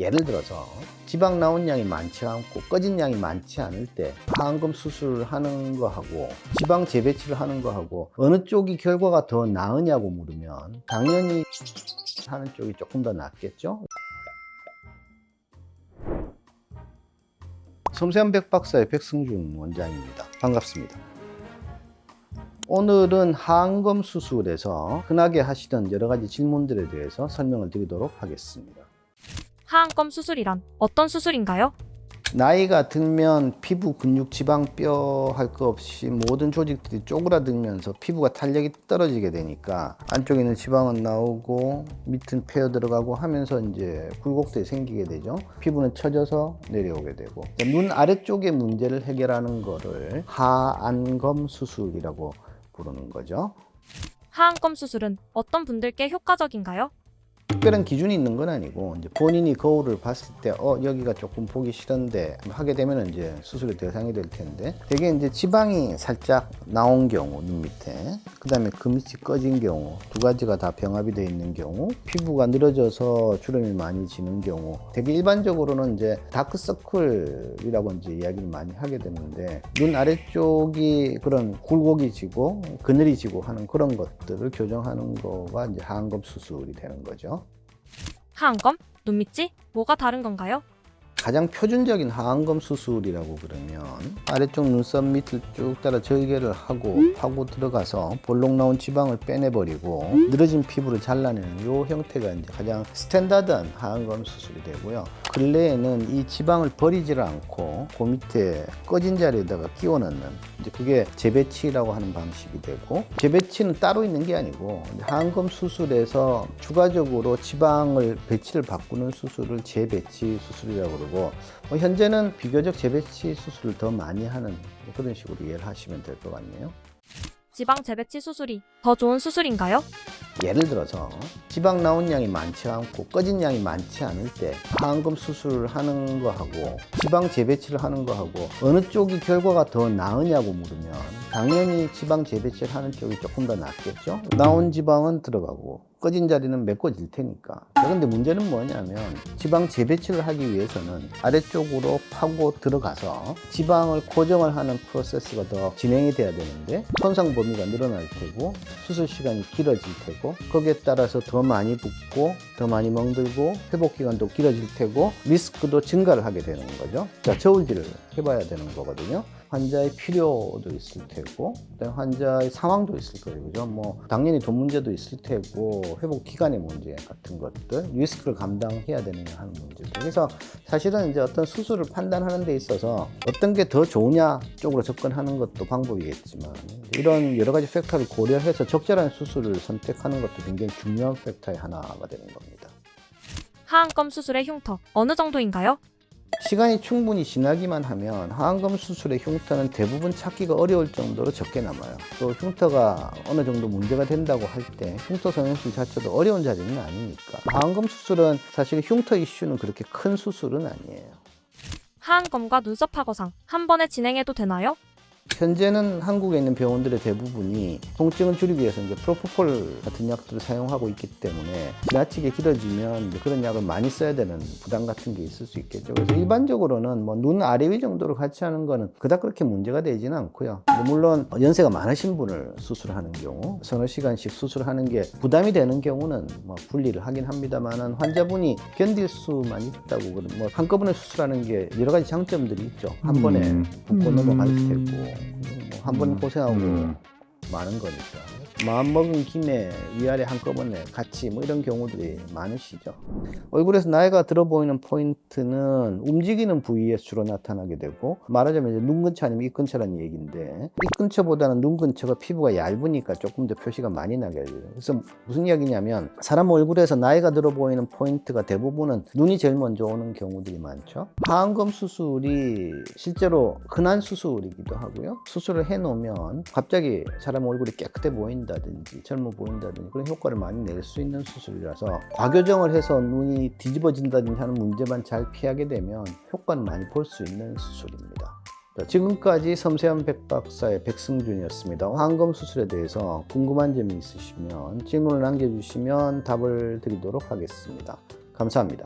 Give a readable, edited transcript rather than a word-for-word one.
예를 들어서 지방 나온 양이 많지 않고 꺼진 양이 많지 않을 때 하안검 수술을 하는 거하고 지방 재배치를 하는 거하고 어느 쪽이 결과가 더 나으냐고 물으면 당연히 하는 쪽이 조금 더 낫겠죠. 섬세한 백박사의 백승준 원장입니다. 반갑습니다. 오늘은 하안검 수술에서 흔하게 하시던 여러 가지 질문들에 대해서 설명을 드리도록 하겠습니다. 하안검 수술이란 어떤 수술인가요? 나이가 들면 피부, 근육, 지방, 뼈 할 거 없이 모든 조직들이 쪼그라들면서 피부가 탄력이 떨어지게 되니까 안쪽에 있는 지방은 나오고 밑은 패어 들어가고 하면서 이제 굴곡들이 생기게 되죠. 피부는 처져서 내려오게 되고 눈 아래쪽의 문제를 해결하는 거를 하안검 수술이라고 부르는 거죠. 하안검 수술은 어떤 분들께 효과적인가요? 특별한 기준이 있는 건 아니고 이제 본인이 거울을 봤을 때 여기가 조금 보기 싫은데 하게 되면 이제 수술의 대상이 될 텐데 되게 이제 지방이 살짝 나온 경우 눈 밑에 그다음에 그 밑이 꺼진 경우 두 가지가 다 병합이 되어 있는 경우 피부가 늘어져서 주름이 많이 지는 경우 되게 일반적으로는 이제 다크서클이라고 이제 이야기를 많이 하게 되는데 눈 아래쪽이 그런 굴곡이 지고 그늘이 지고 하는 그런 것들을 교정하는 거가 이제 하안검 수술이 되는 거죠. 하안검? 눈밑이? 뭐가 다른 건가요? 가장 표준적인 하안검 수술이라고 그러면 아래쪽 눈썹 밑을 쭉 따라 절개를 하고 파고 들어가서 볼록 나온 지방을 빼내버리고 늘어진 피부를 잘라내는 이 형태가 이제 가장 스탠다드한 하안검 수술이 되고요. 근래에는 이 지방을 버리지를 않고 그 밑에 꺼진 자리에다가 끼워 넣는 이제 그게 재배치라고 하는 방식이 되고 재배치는 따로 있는 게 아니고 하안검 수술에서 추가적으로 지방을 배치를 바꾸는 수술을 재배치 수술이라고 그러고 현재는 비교적 재배치 수술을 더 많이 하는 그런 식으로 이해를 하시면 될 것 같네요. 지방 재배치 수술이 더 좋은 수술인가요? 예를 들어서 지방 나온 양이 많지 않고 꺼진 양이 많지 않을 때 하안검 수술을 하는 거하고 지방 재배치를 하는 거하고 어느 쪽이 결과가 더 나으냐고 물으면 당연히 지방 재배치를 하는 쪽이 조금 더 낫겠죠. 나온 지방은 들어가고 꺼진 자리는 메꿔질 테니까. 그런데 문제는 뭐냐면 지방 재배치를 하기 위해서는 아래쪽으로 파고 들어가서 지방을 고정을 하는 프로세스가 더 진행이 돼야 되는데 손상 범위가 늘어날 테고 수술 시간이 길어질 테고 거기에 따라서 더 많이 붓고 더 많이 멍들고 회복 기간도 길어질 테고 리스크도 증가를 하게 되는 거죠. 자, 저울질을 해봐야 되는 거거든요. 환자의 필요도 있을 테고 환자의 상황도 있을 거예요. 그죠? 뭐 당연히 돈 문제도 있을 테고 회복 기간의 문제 같은 것들 리스크를 감당해야 되느냐 하는 문제들. 그래서 사실은 이제 어떤 수술을 판단하는 데 있어서 어떤 게 더 좋으냐 쪽으로 접근하는 것도 방법이겠지만 이런 여러 가지 팩터를 고려해서 적절한 수술을 선택하는 것도 굉장히 중요한 팩터의 하나가 되는 겁니다. 하안검 수술의 흉터 어느 정도인가요? 시간이 충분히 지나기만 하면 하안검 수술의 흉터는 대부분 찾기가 어려울 정도로 적게 남아요. 또 흉터가 어느 정도 문제가 된다고 할 때 흉터 성형술 자체도 어려운 자리는 아니니까 하안검 수술은 사실 흉터 이슈는 그렇게 큰 수술은 아니에요. 하안검과 눈썹 파거상 한 번에 진행해도 되나요? 현재는 한국에 있는 병원들의 대부분이 통증을 줄이기 위해서 이제 프로포폴 같은 약들을 사용하고 있기 때문에 지나치게 길어지면 이제 그런 약을 많이 써야 되는 부담 같은 게 있을 수 있겠죠. 그래서 일반적으로는 뭐 눈 아래 위 정도로 같이 하는 거는 그닥 그렇게 문제가 되지는 않고요. 물론 연세가 많으신 분을 수술하는 경우 서너 시간씩 수술하는 게 부담이 되는 경우는 뭐 분리를 하긴 합니다만은 환자분이 견딜 수만 있다고 뭐 한꺼번에 수술하는 게 여러 가지 장점들이 있죠. 한 번에 붓고 넘어갈 테고. 한 번 고생하고 많은 거니까 마음 먹은 김에 위아래 한꺼번에 같이 뭐 이런 경우들이 많으시죠. 얼굴에서 나이가 들어 보이는 포인트는 움직이는 부위에서 주로 나타나게 되고 말하자면 이제 눈 근처 아니면 입 근처라는 얘기인데 입 근처보다는 눈 근처가 피부가 얇으니까 조금 더 표시가 많이 나게 돼요. 그래서 무슨 이야기냐면 사람 얼굴에서 나이가 들어 보이는 포인트가 대부분은 눈이 제일 먼저 오는 경우들이 많죠. 하안검 수술이 실제로 흔한 수술이기도 하고요. 수술을 해놓으면 갑자기 사람 얼굴이 깨끗해 보인다든지 젊어 보인다든지 그런 효과를 많이 낼 수 있는 수술이라서 과교정을 해서 눈이 뒤집어진다든지 하는 문제만 잘 피하게 되면 효과는 많이 볼 수 있는 수술입니다. 지금까지 섬세한 백박사의 백승준이었습니다. 하안검 수술에 대해서 궁금한 점이 있으시면 질문을 남겨주시면 답을 드리도록 하겠습니다. 감사합니다.